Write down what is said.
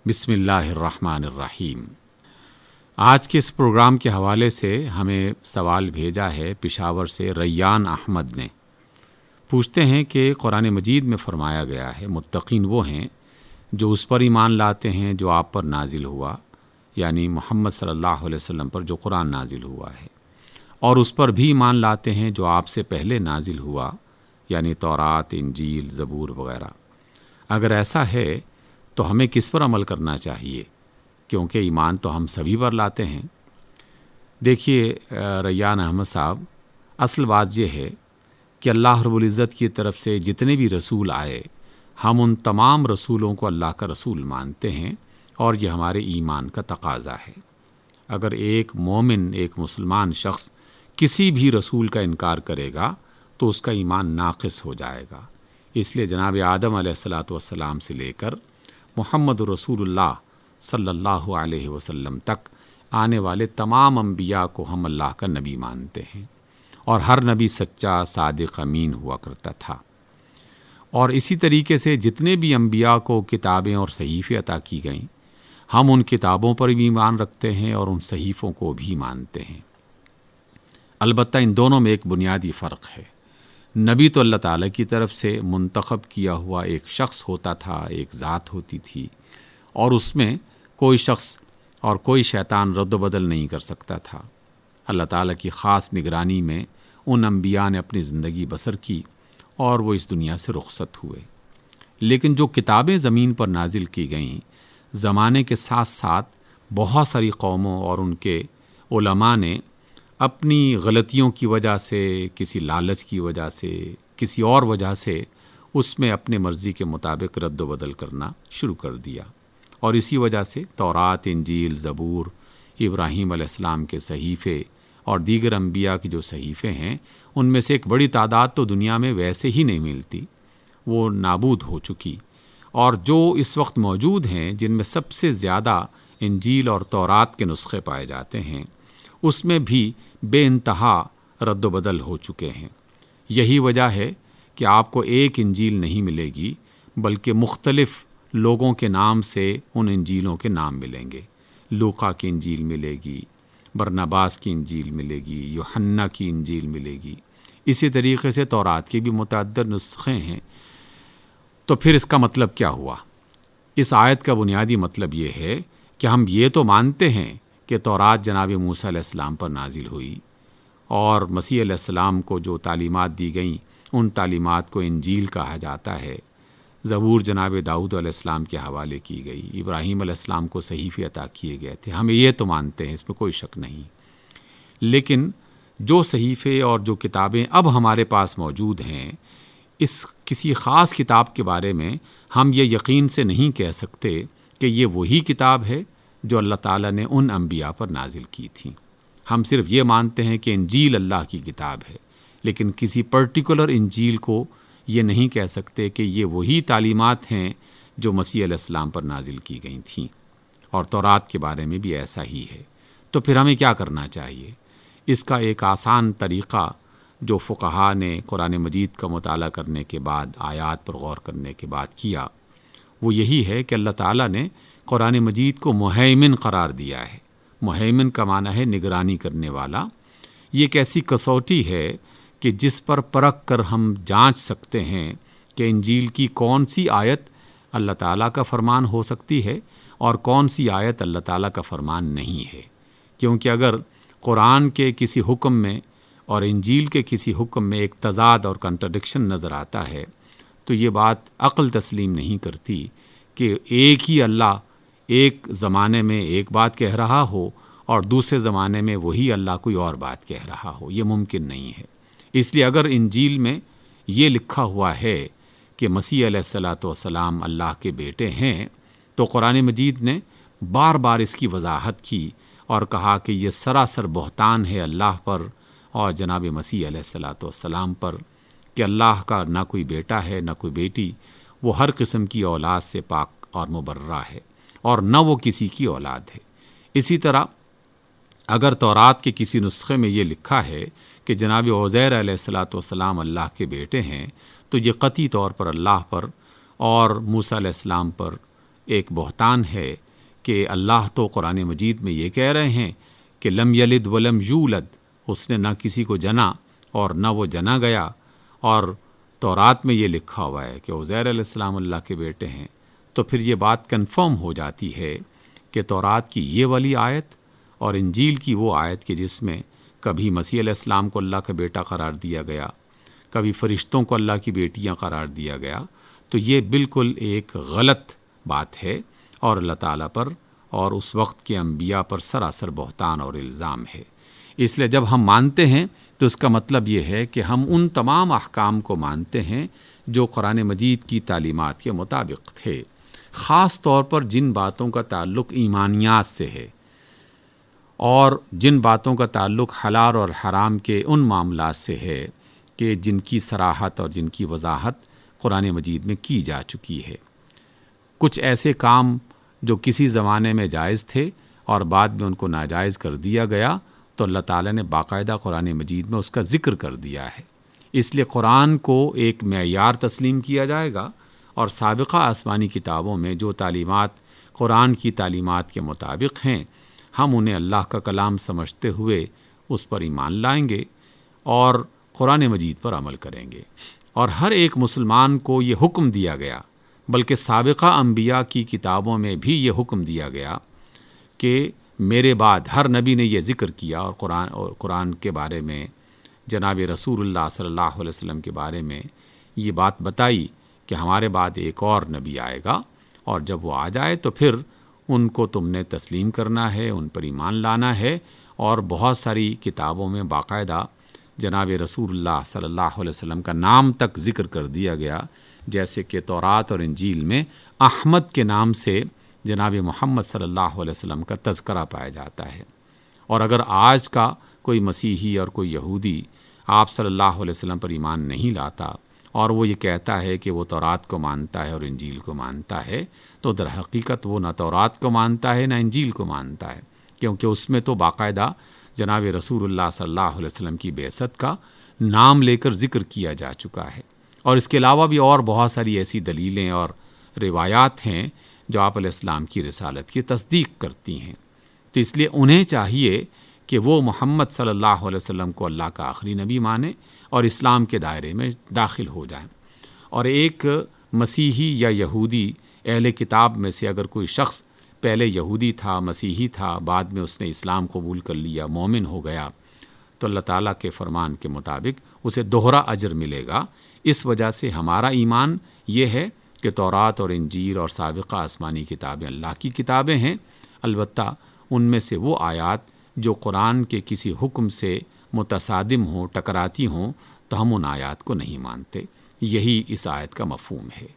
بسم اللہ الرحمن الرحیم۔ آج کے اس پروگرام کے حوالے سے ہمیں سوال بھیجا ہے پشاور سے ریان احمد نے۔ پوچھتے ہیں کہ قرآن مجید میں فرمایا گیا ہے متقین وہ ہیں جو اس پر ایمان لاتے ہیں جو آپ پر نازل ہوا، یعنی محمد صلی اللہ علیہ وسلم پر جو قرآن نازل ہوا ہے، اور اس پر بھی ایمان لاتے ہیں جو آپ سے پہلے نازل ہوا، یعنی تورات، انجیل، زبور وغیرہ۔ اگر ایسا ہے تو ہمیں کس پر عمل کرنا چاہیے، کیونکہ ایمان تو ہم سبھی پر لاتے ہیں؟ دیکھیے ریان احمد صاحب، اصل بات یہ ہے کہ اللہ رب العزت کی طرف سے جتنے بھی رسول آئے، ہم ان تمام رسولوں کو اللہ کا رسول مانتے ہیں، اور یہ ہمارے ایمان کا تقاضا ہے۔ اگر ایک مومن، ایک مسلمان شخص کسی بھی رسول کا انکار کرے گا تو اس کا ایمان ناقص ہو جائے گا۔ اس لیے جناب آدم علیہ السلام سے لے کر محمد رسول اللہ صلی اللہ علیہ وسلم تک آنے والے تمام انبیاء کو ہم اللہ کا نبی مانتے ہیں، اور ہر نبی سچا، صادق، امین ہوا کرتا تھا۔ اور اسی طریقے سے جتنے بھی انبیاء کو کتابیں اور صحیفے عطا کی گئیں، ہم ان کتابوں پر بھی ایمان رکھتے ہیں اور ان صحیفوں کو بھی مانتے ہیں۔ البتہ ان دونوں میں ایک بنیادی فرق ہے۔ نبی تو اللہ تعالیٰ کی طرف سے منتخب کیا ہوا ایک شخص ہوتا تھا، ایک ذات ہوتی تھی، اور اس میں کوئی شخص اور کوئی شیطان رد و بدل نہیں کر سکتا تھا۔ اللہ تعالیٰ کی خاص نگرانی میں ان انبیاء نے اپنی زندگی بسر کی اور وہ اس دنیا سے رخصت ہوئے۔ لیکن جو کتابیں زمین پر نازل کی گئیں، زمانے کے ساتھ ساتھ بہت ساری قوموں اور ان کے علماء نے اپنی غلطیوں کی وجہ سے، کسی لالچ کی وجہ سے، کسی اور وجہ سے اس میں اپنے مرضی کے مطابق رد و بدل کرنا شروع کر دیا، اور اسی وجہ سے تورات، انجیل، زبور، ابراہیم علیہ السلام کے صحیفے اور دیگر انبیاء کے جو صحیفے ہیں، ان میں سے ایک بڑی تعداد تو دنیا میں ویسے ہی نہیں ملتی، وہ نابود ہو چکی۔ اور جو اس وقت موجود ہیں، جن میں سب سے زیادہ انجیل اور تورات کے نسخے پائے جاتے ہیں، اس میں بھی بے انتہا رد و بدل ہو چکے ہیں۔ یہی وجہ ہے کہ آپ کو ایک انجیل نہیں ملے گی، بلکہ مختلف لوگوں کے نام سے ان انجیلوں کے نام ملیں گے۔ لوقا کی انجیل ملے گی، برناباس کی انجیل ملے گی، یوحنا کی انجیل ملے گی۔ اسی طریقے سے تورات کے بھی متعدد نسخے ہیں۔ تو پھر اس کا مطلب کیا ہوا؟ اس آیت کا بنیادی مطلب یہ ہے کہ ہم یہ تو مانتے ہیں کہ تورات جناب موسیٰ علیہ السلام پر نازل ہوئی، اور مسیح علیہ السلام کو جو تعلیمات دی گئیں ان تعلیمات کو انجیل کہا جاتا ہے۔ زبور جناب داؤد علیہ السلام کے حوالے کی گئی، ابراہیم علیہ السلام کو صحیفے عطا کیے گئے تھے، ہم یہ تو مانتے ہیں، اس میں کوئی شک نہیں۔ لیکن جو صحیفے اور جو کتابیں اب ہمارے پاس موجود ہیں، اس کسی خاص کتاب کے بارے میں ہم یہ یقین سے نہیں کہہ سکتے کہ یہ وہی کتاب ہے جو اللہ تعالیٰ نے ان انبیاء پر نازل کی تھی۔ ہم صرف یہ مانتے ہیں کہ انجیل اللہ کی کتاب ہے، لیکن کسی پرٹیکولر انجیل کو یہ نہیں کہہ سکتے کہ یہ وہی تعلیمات ہیں جو مسیح علیہ السلام پر نازل کی گئی تھیں، اور تورات کے بارے میں بھی ایسا ہی ہے۔ تو پھر ہمیں کیا کرنا چاہیے؟ اس کا ایک آسان طریقہ جو فقہا نے قرآن مجید کا مطالعہ کرنے کے بعد، آیات پر غور کرنے کے بعد کیا، وہ یہی ہے کہ اللہ تعالیٰ نے قرآن مجید کو مہیمن قرار دیا ہے۔ مہیمن کا معنی ہے نگرانی کرنے والا۔ یہ ایک ایسی کسوٹی ہے کہ جس پر پرکھ کر ہم جانچ سکتے ہیں کہ انجیل کی کون سی آیت اللہ تعالیٰ کا فرمان ہو سکتی ہے اور کون سی آیت اللہ تعالیٰ کا فرمان نہیں ہے۔ کیونکہ اگر قرآن کے کسی حکم میں اور انجیل کے کسی حکم میں ایک تضاد اور کنٹرڈکشن نظر آتا ہے، تو یہ بات عقل تسلیم نہیں کرتی کہ ایک ہی اللہ ایک زمانے میں ایک بات کہہ رہا ہو اور دوسرے زمانے میں وہی اللہ کوئی اور بات کہہ رہا ہو۔ یہ ممکن نہیں ہے۔ اس لیے اگر انجیل میں یہ لکھا ہوا ہے کہ مسیح علیہ السلام اللہ کے بیٹے ہیں، تو قرآن مجید نے بار بار اس کی وضاحت کی اور کہا کہ یہ سراسر بہتان ہے اللہ پر اور جناب مسیح علیہ السلام پر، کہ اللہ کا نہ کوئی بیٹا ہے نہ کوئی بیٹی، وہ ہر قسم کی اولاد سے پاک اور مبرہ ہے، اور نہ وہ کسی کی اولاد ہے۔ اسی طرح اگر تورات کے کسی نسخے میں یہ لکھا ہے کہ جناب عزیر علیہ السلام اللہ کے بیٹے ہیں، تو یہ قطعی طور پر اللہ پر اور موسیٰ علیہ السلام پر ایک بہتان ہے کہ اللہ تو قرآن مجید میں یہ کہہ رہے ہیں کہ لم یلد ولم یولد، اس نے نہ کسی کو جنا اور نہ وہ جنا گیا، اور تورات میں یہ لکھا ہوا ہے کہ عزیر علیہ السلام اللہ کے بیٹے ہیں، تو پھر یہ بات کنفرم ہو جاتی ہے کہ تورات کی یہ والی آیت اور انجیل کی وہ آیت کہ جس میں کبھی مسیح علیہ السلام کو اللہ کا بیٹا قرار دیا گیا، کبھی فرشتوں کو اللہ کی بیٹیاں قرار دیا گیا، تو یہ بالکل ایک غلط بات ہے اور اللہ تعالیٰ پر اور اس وقت کے انبیاء پر سراسر بہتان اور الزام ہے۔ اس لیے جب ہم مانتے ہیں تو اس کا مطلب یہ ہے کہ ہم ان تمام احکام کو مانتے ہیں جو قرآن مجید کی تعلیمات کے مطابق تھے، خاص طور پر جن باتوں کا تعلق ایمانیات سے ہے اور جن باتوں کا تعلق حلال اور حرام کے ان معاملات سے ہے کہ جن کی صراحت اور جن کی وضاحت قرآن مجید میں کی جا چکی ہے۔ کچھ ایسے کام جو کسی زمانے میں جائز تھے اور بعد میں ان کو ناجائز کر دیا گیا، تو اللہ تعالیٰ نے باقاعدہ قرآن مجید میں اس کا ذکر کر دیا ہے۔ اس لیے قرآن کو ایک معیار تسلیم کیا جائے گا، اور سابقہ آسمانی کتابوں میں جو تعلیمات قرآن کی تعلیمات کے مطابق ہیں، ہم انہیں اللہ کا کلام سمجھتے ہوئے اس پر ایمان لائیں گے اور قرآن مجید پر عمل کریں گے۔ اور ہر ایک مسلمان کو یہ حکم دیا گیا، بلکہ سابقہ انبیاء کی کتابوں میں بھی یہ حکم دیا گیا کہ میرے بعد ہر نبی نے یہ ذکر کیا، اور قرآن کے بارے میں جناب رسول اللہ صلی اللہ علیہ وسلم کے بارے میں یہ بات بتائی کہ ہمارے بعد ایک اور نبی آئے گا، اور جب وہ آ جائے تو پھر ان کو تم نے تسلیم کرنا ہے، ان پر ایمان لانا ہے۔ اور بہت ساری کتابوں میں باقاعدہ جناب رسول اللہ صلی اللہ علیہ وسلم کا نام تک ذکر کر دیا گیا، جیسے کہ تورات اور انجیل میں احمد کے نام سے جناب محمد صلی اللہ علیہ وسلم کا تذکرہ پایا جاتا ہے۔ اور اگر آج کا کوئی مسیحی اور کوئی یہودی آپ صلی اللہ علیہ وسلم پر ایمان نہیں لاتا اور وہ یہ کہتا ہے کہ وہ تورات کو مانتا ہے اور انجیل کو مانتا ہے، تو در حقیقت وہ نہ تورات کو مانتا ہے نہ انجیل کو مانتا ہے، کیونکہ اس میں تو باقاعدہ جناب رسول اللہ صلی اللہ علیہ وسلم کی بعثت کا نام لے کر ذکر کیا جا چکا ہے۔ اور اس کے علاوہ بھی اور بہت ساری ایسی دلیلیں اور روایات ہیں جو آپ علیہ السلام کی رسالت کی تصدیق کرتی ہیں۔ تو اس لیے انہیں چاہیے کہ وہ محمد صلی اللہ علیہ وسلم کو اللہ کا آخری نبی مانے اور اسلام کے دائرے میں داخل ہو جائیں۔ اور ایک مسیحی یا یہودی اہل کتاب میں سے اگر کوئی شخص پہلے یہودی تھا، مسیحی تھا، بعد میں اس نے اسلام قبول کر لیا، مومن ہو گیا، تو اللہ تعالیٰ کے فرمان کے مطابق اسے دوہرا اجر ملے گا۔ اس وجہ سے ہمارا ایمان یہ ہے کہ تورات اور انجیل اور سابقہ آسمانی کتابیں اللہ کی کتابیں ہیں، البتہ ان میں سے وہ آیات جو قرآن کے کسی حکم سے متصادم ہوں، ٹکراتی ہوں، تو ہم ان آیات کو نہیں مانتے۔ یہی اس آیت کا مفہوم ہے۔